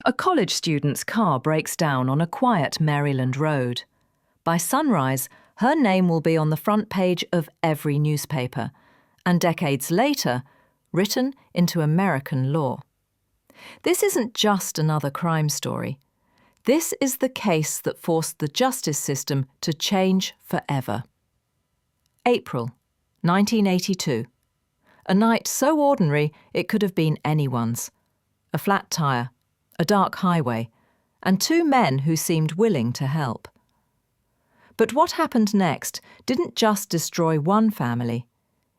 A college student's car breaks down on a quiet Maryland road. By sunrise, her name will be on the front page of every newspaper, and decades later, written into American law. This isn't just another crime story. This is the case that forced the justice system to change forever. April, 1982. A night so ordinary it could have been anyone's. A flat tire, a dark highway, and two men who seemed willing to help. But what happened next didn't just destroy one family.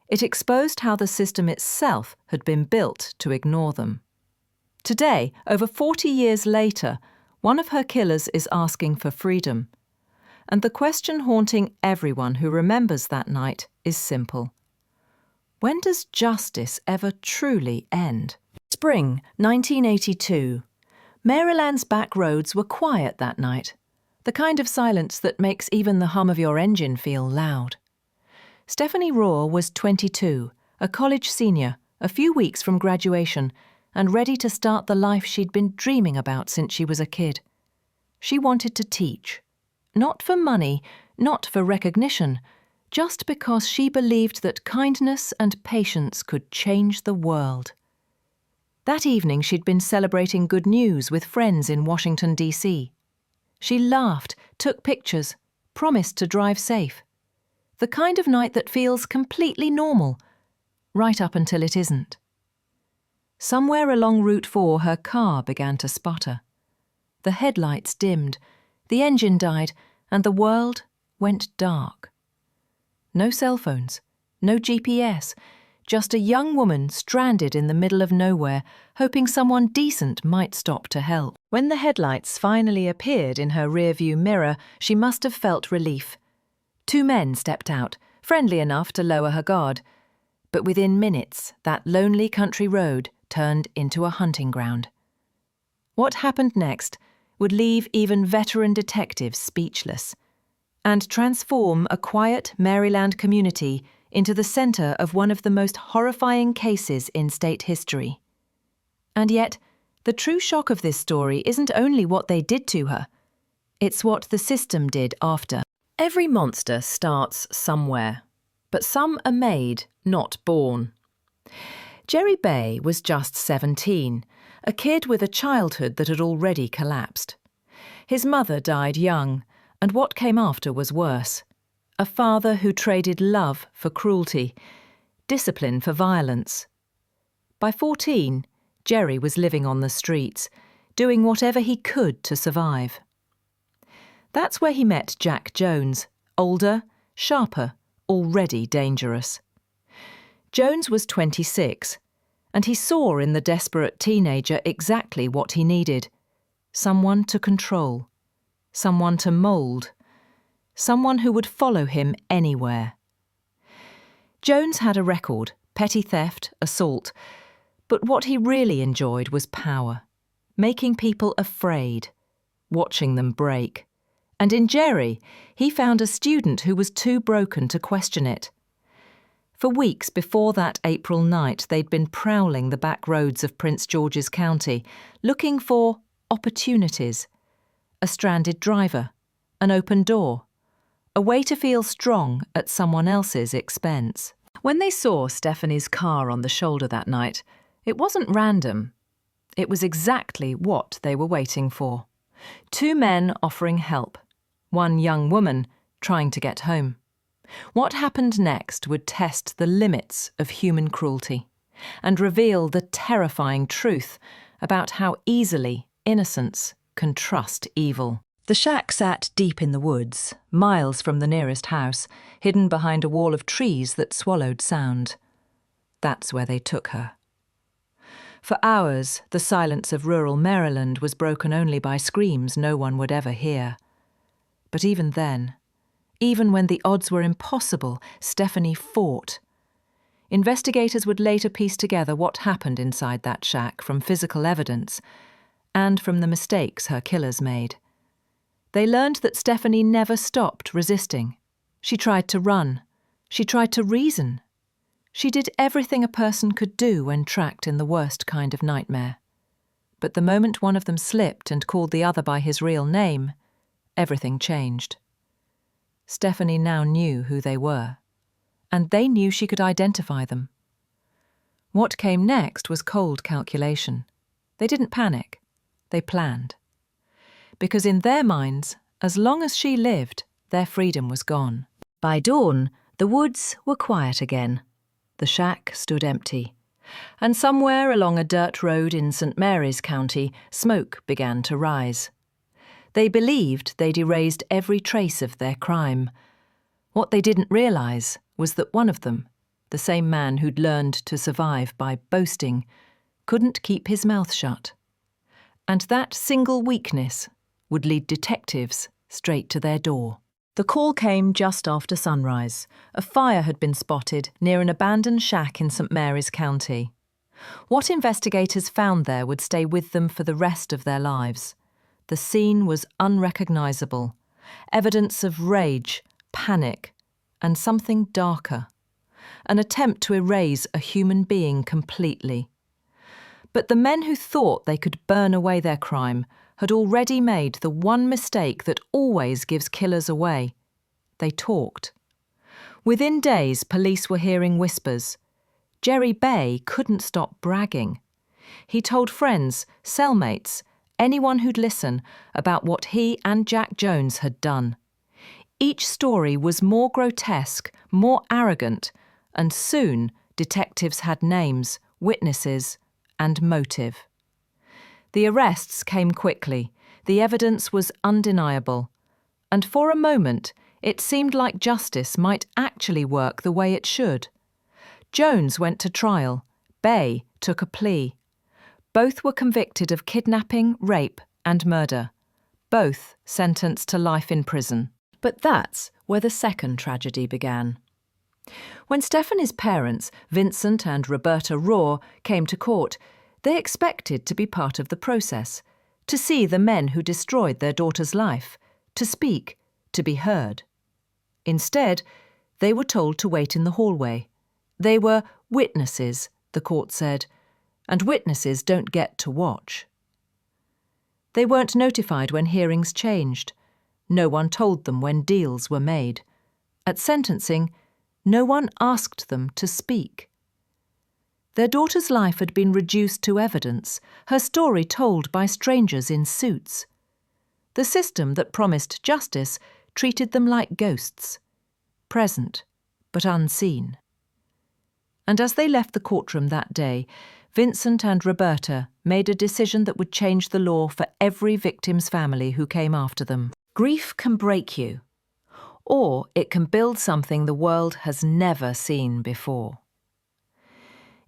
It exposed how the system itself had been built to ignore them. Today, over 40 years later, one of her killers is asking for freedom. And the question haunting everyone who remembers that night is simple. When does justice ever truly end? Spring 1982. Maryland's back roads were quiet that night, the kind of silence that makes even the hum of your engine feel loud. Stephanie Rohr was 22, a college senior, a few weeks from graduation, and ready to start the life she'd been dreaming about since she was a kid. She wanted to teach. Not for money, not for recognition, just because she believed that kindness and patience could change the world. That evening she'd been celebrating good news with friends in Washington, D.C. She laughed, took pictures, promised to drive safe. The kind of night that feels completely normal, right up until it isn't. Somewhere along Route 4 her car began to sputter. The headlights dimmed, the engine died, and the world went dark. No cell phones, no GPS, just a young woman stranded in the middle of nowhere, hoping someone decent might stop to help. When the headlights finally appeared in her rearview mirror, she must have felt relief. Two men stepped out, friendly enough to lower her guard. But within minutes, that lonely country road turned into a hunting ground. What happened next would leave even veteran detectives speechless, and transform a quiet Maryland community into the center of one of the most horrifying cases in state history. And yet, the true shock of this story isn't only what they did to her, it's what the system did after. Every monster starts somewhere, but some are made, not born. Jerry Bay was just 17, a kid with a childhood that had already collapsed. His mother died young, and what came after was worse. A father who traded love for cruelty, discipline for violence. By 14, Jerry was living on the streets, doing whatever he could to survive. That's where he met Jack Jones, older, sharper, already dangerous. Jones was 26, and he saw in the desperate teenager exactly what he needed. Someone to control, someone to mould, someone who would follow him anywhere. Jones had a record, petty theft, assault, but what he really enjoyed was power, making people afraid, watching them break. And in Jerry, he found a student who was too broken to question it. For weeks before that April night, they'd been prowling the back roads of Prince George's County, looking for opportunities. A stranded driver, an open door, a way to feel strong at someone else's expense. When they saw Stephanie's car on the shoulder that night, it wasn't random. It was exactly what they were waiting for. Two men offering help, one young woman trying to get home. What happened next would test the limits of human cruelty and reveal the terrifying truth about how easily innocence can trust evil. The shack sat deep in the woods, miles from the nearest house, hidden behind a wall of trees that swallowed sound. That's where they took her. For hours, the silence of rural Maryland was broken only by screams no one would ever hear. But even then, even when the odds were impossible, Stephanie fought. Investigators would later piece together what happened inside that shack from physical evidence and from the mistakes her killers made. They learned that Stephanie never stopped resisting. She tried to run. She tried to reason. She did everything a person could do when trapped in the worst kind of nightmare. But the moment one of them slipped and called the other by his real name, everything changed. Stephanie now knew who they were, and they knew she could identify them. What came next was cold calculation. They didn't panic. They planned. Because in their minds, as long as she lived, their freedom was gone. By dawn, the woods were quiet again. The shack stood empty. And somewhere along a dirt road in St. Mary's County, smoke began to rise. They believed they'd erased every trace of their crime. What they didn't realise was that one of them, the same man who'd learned to survive by boasting, couldn't keep his mouth shut. And that single weakness would lead detectives straight to their door. The call came just after sunrise. A fire had been spotted near an abandoned shack in St. Mary's County. What investigators found there would stay with them for the rest of their lives. The scene was unrecognisable, evidence of rage, panic, and something darker. An attempt to erase a human being completely. But the men who thought they could burn away their crime had already made the one mistake that always gives killers away. They talked. Within days, police were hearing whispers. Jerry Bay couldn't stop bragging. He told friends, cellmates, anyone who'd listen about what he and Jack Jones had done. Each story was more grotesque, more arrogant, and soon detectives had names, witnesses, and motive. The arrests came quickly, the evidence was undeniable, and for a moment it seemed like justice might actually work the way it should. Jones went to trial, Bay took a plea. Both were convicted of kidnapping, rape, and murder. Both sentenced to life in prison. But that's where the second tragedy began. When Stephanie's parents, Vincent and Roberta Rohr, came to court, they expected to be part of the process, to see the men who destroyed their daughter's life, to speak, to be heard. Instead, they were told to wait in the hallway. They were witnesses, the court said, and witnesses don't get to watch. They weren't notified when hearings changed. No one told them when deals were made. At sentencing, no one asked them to speak. Their daughter's life had been reduced to evidence, her story told by strangers in suits. The system that promised justice treated them like ghosts, present but unseen. And as they left the courtroom that day, Vincent and Roberta made a decision that would change the law for every victim's family who came after them. Grief can break you, or it can build something the world has never seen before.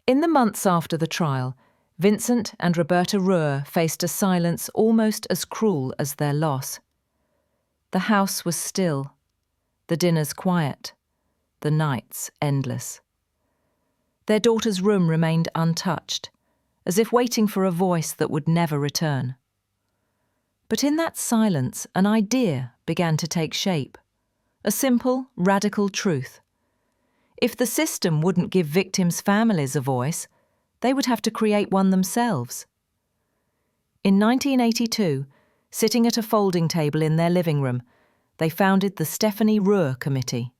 In the months after the trial, Vincent and Roberta Rohr faced a silence almost as cruel as their loss. The house was still, the dinners quiet, the nights endless. Their daughter's room remained untouched, as if waiting for a voice that would never return. But in that silence, an idea began to take shape, a simple, radical truth. If the system wouldn't give victims' families a voice, they would have to create one themselves. In 1982, sitting at a folding table in their living room, they founded the Stephanie Rohr Committee.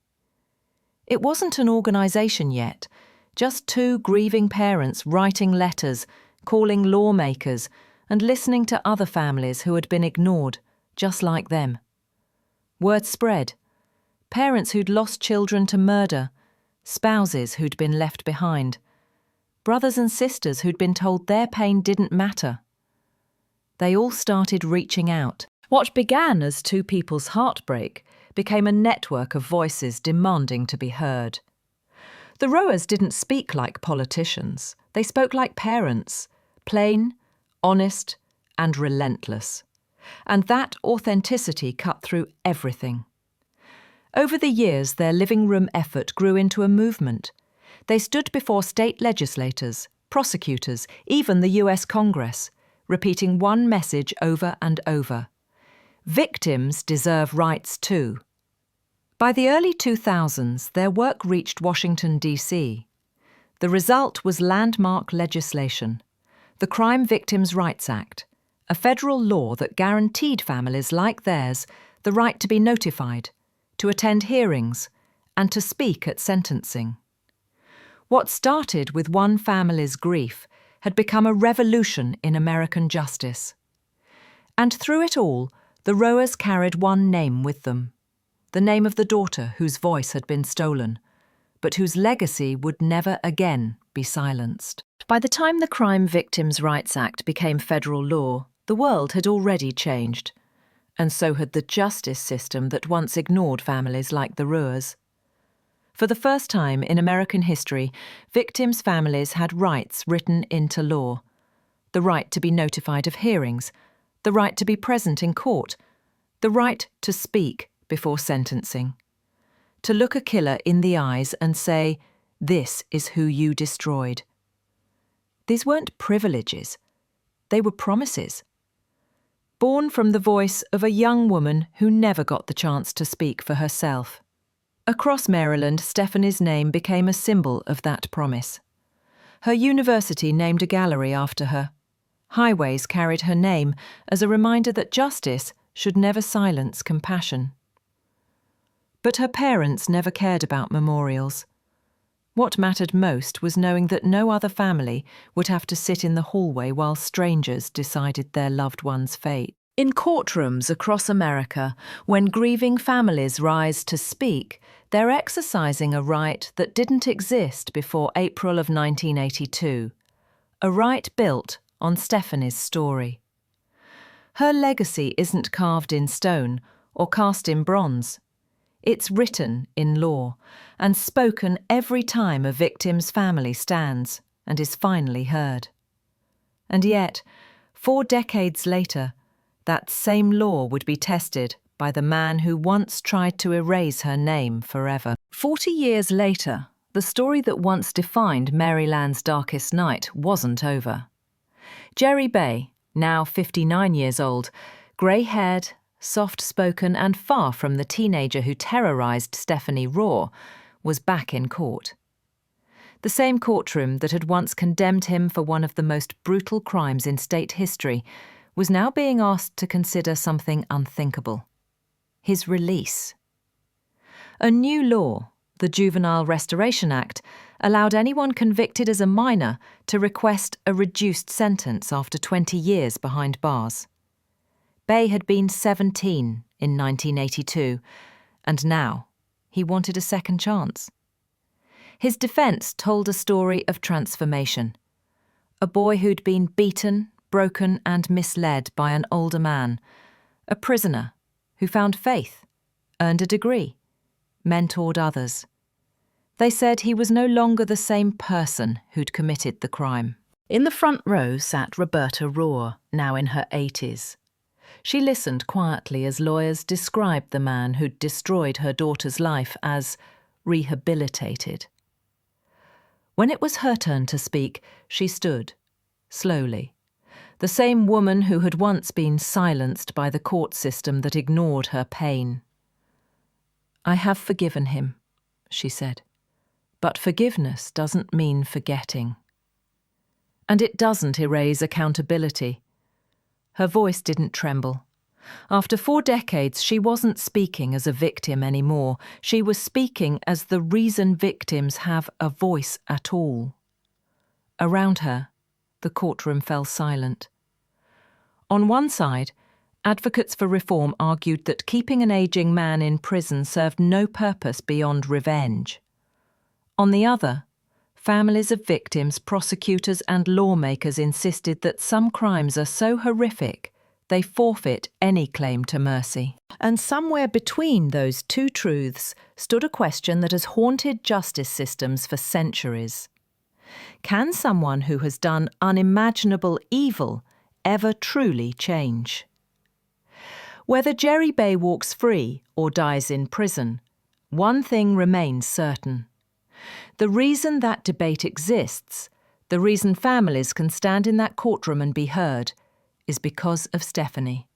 It wasn't an organisation yet, just two grieving parents writing letters, calling lawmakers, and listening to other families who had been ignored, just like them. Word spread. Parents who'd lost children to murder, spouses who'd been left behind, brothers and sisters who'd been told their pain didn't matter. They all started reaching out. What began as two people's heartbreak became a network of voices demanding to be heard. The Rohrs didn't speak like politicians. They spoke like parents, plain, honest, and relentless. And that authenticity cut through everything. Over the years, their living room effort grew into a movement. They stood before state legislators, prosecutors, even the US Congress, repeating one message over and over. Victims deserve rights too. By the early 2000s, their work reached Washington, D.C. The result was landmark legislation. the Crime Victims' Rights Act, a federal law that guaranteed families like theirs the right to be notified, to attend hearings, and to speak at sentencing. What started with one family's grief had become a revolution in American justice. And through it all, the rowers carried one name with them, the name of the daughter whose voice had been stolen, but whose legacy would never again be silenced. By the time the Crime Victims' Rights Act became federal law, the world had already changed, and so had the justice system that once ignored families like the rowers. For the first time in American history, victims' families had rights written into law. The right to be notified of hearings, the right to be present in court, the right to speak before sentencing, to look a killer in the eyes and say, "This is who you destroyed." These weren't privileges, they were promises. Born from the voice of a young woman who never got the chance to speak for herself. Across Maryland, Stephanie's name became a symbol of that promise. Her university named a gallery after her. Highways carried her name as a reminder that justice should never silence compassion. But her parents never cared about memorials. What mattered most was knowing that no other family would have to sit in the hallway while strangers decided their loved one's fate. In courtrooms across America, when grieving families rise to speak, they're exercising a right that didn't exist before April of 1982, a right built on Stephanie's story. Her legacy isn't carved in stone or cast in bronze. It's written in law and spoken every time a victim's family stands and is finally heard. And yet, 4 decades later, that same law would be tested by the man who once tried to erase her name forever. 40 years later, the story that once defined Maryland's darkest night wasn't over. Jerry Bay, now 59 years old, grey-haired, soft-spoken and far from the teenager who terrorised Stephanie Raw, was back in court. The same courtroom that had once condemned him for one of the most brutal crimes in state history was now being asked to consider something unthinkable: his release. A new law, the Juvenile Restoration Act, allowed anyone convicted as a minor to request a reduced sentence after 20 years behind bars. Bay had been 17 in 1982, and now he wanted a second chance. His defence told a story of transformation. A boy who'd been beaten, broken and misled by an older man. A prisoner who found faith, earned a degree, mentored others. They said he was no longer the same person who'd committed the crime. In the front row sat Roberta Raw, now in her 80s. She listened quietly as lawyers described the man who'd destroyed her daughter's life as rehabilitated. When it was her turn to speak, she stood, slowly. The same woman who had once been silenced by the court system that ignored her pain. "I have forgiven him," she said. "But forgiveness doesn't mean forgetting. And it doesn't erase accountability." Her voice didn't tremble. After 4 decades, she wasn't speaking as a victim anymore. She was speaking as the reason victims have a voice at all. Around her, the courtroom fell silent. On one side, advocates for reform argued that keeping an aging man in prison served no purpose beyond revenge. On the other, families of victims, prosecutors and lawmakers insisted that some crimes are so horrific they forfeit any claim to mercy. And somewhere between those two truths stood a question that has haunted justice systems for centuries. Can someone who has done unimaginable evil ever truly change? Whether Jerry Bay walks free or dies in prison, one thing remains certain. The reason that debate exists, the reason families can stand in that courtroom and be heard, is because of Stephanie.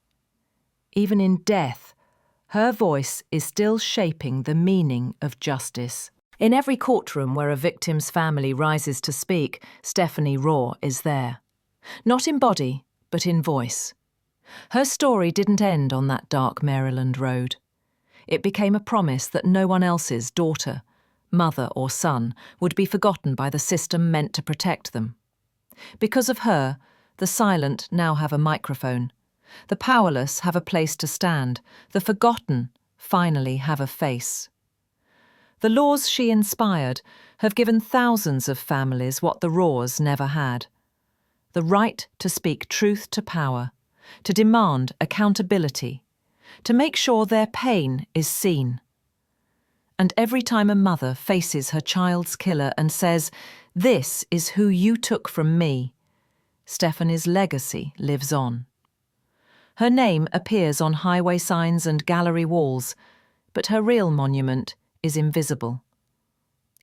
Even in death, her voice is still shaping the meaning of justice. In every courtroom where a victim's family rises to speak, Stephanie Raw is there. Not in body, but in voice. Her story didn't end on that dark Maryland road. It became a promise that no one else's daughter, mother or son would be forgotten by the system meant to protect them. Because of her, the silent now have a microphone. The powerless have a place to stand. The forgotten finally have a face. The laws she inspired have given thousands of families what the Raws never had. The right to speak truth to power, to demand accountability, to make sure their pain is seen. And every time a mother faces her child's killer and says, "This is who you took from me," Stephanie's legacy lives on. Her name appears on highway signs and gallery walls, but her real monument is invisible.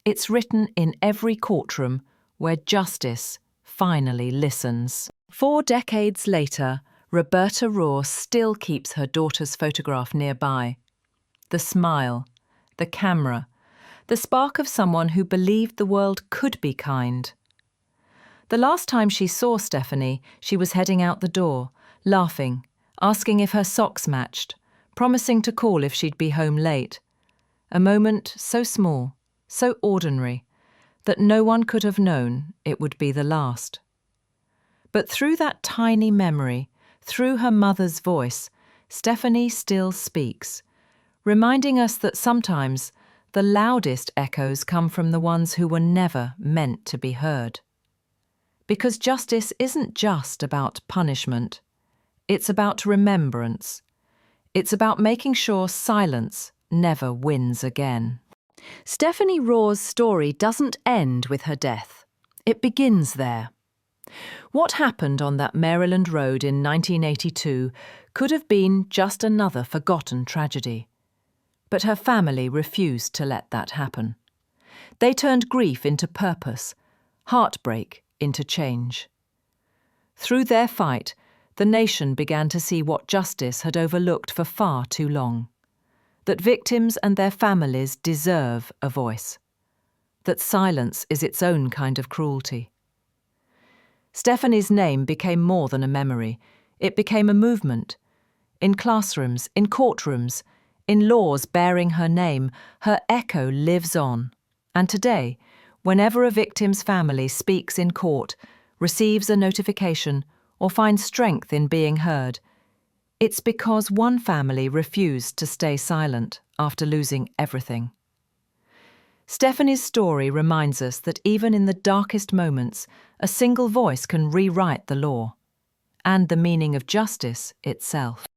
It's written in every courtroom where justice finally listens. 4 decades later, Roberta Raw still keeps her daughter's photograph nearby. The smile, the camera, the spark of someone who believed the world could be kind. The last time she saw Stephanie, she was heading out the door, laughing, asking if her socks matched, promising to call if she'd be home late. A moment so small, so ordinary, that no one could have known it would be the last. But through that tiny memory, through her mother's voice, Stephanie still speaks, reminding us that sometimes the loudest echoes come from the ones who were never meant to be heard. Because justice isn't just about punishment. It's about remembrance. It's about making sure silence never wins again. Stephanie Raw's story doesn't end with her death. It begins there. What happened on that Maryland road in 1982 could have been just another forgotten tragedy. But her family refused to let that happen. They turned grief into purpose, heartbreak into change. Through their fight, the nation began to see what justice had overlooked for far too long. That victims and their families deserve a voice. That silence is its own kind of cruelty. Stephanie's name became more than a memory. It became a movement. In classrooms, in courtrooms, in laws bearing her name, her echo lives on. And today, whenever a victim's family speaks in court, receives a notification, or finds strength in being heard, it's because one family refused to stay silent after losing everything. Stephanie's story reminds us that even in the darkest moments, a single voice can rewrite the law and the meaning of justice itself.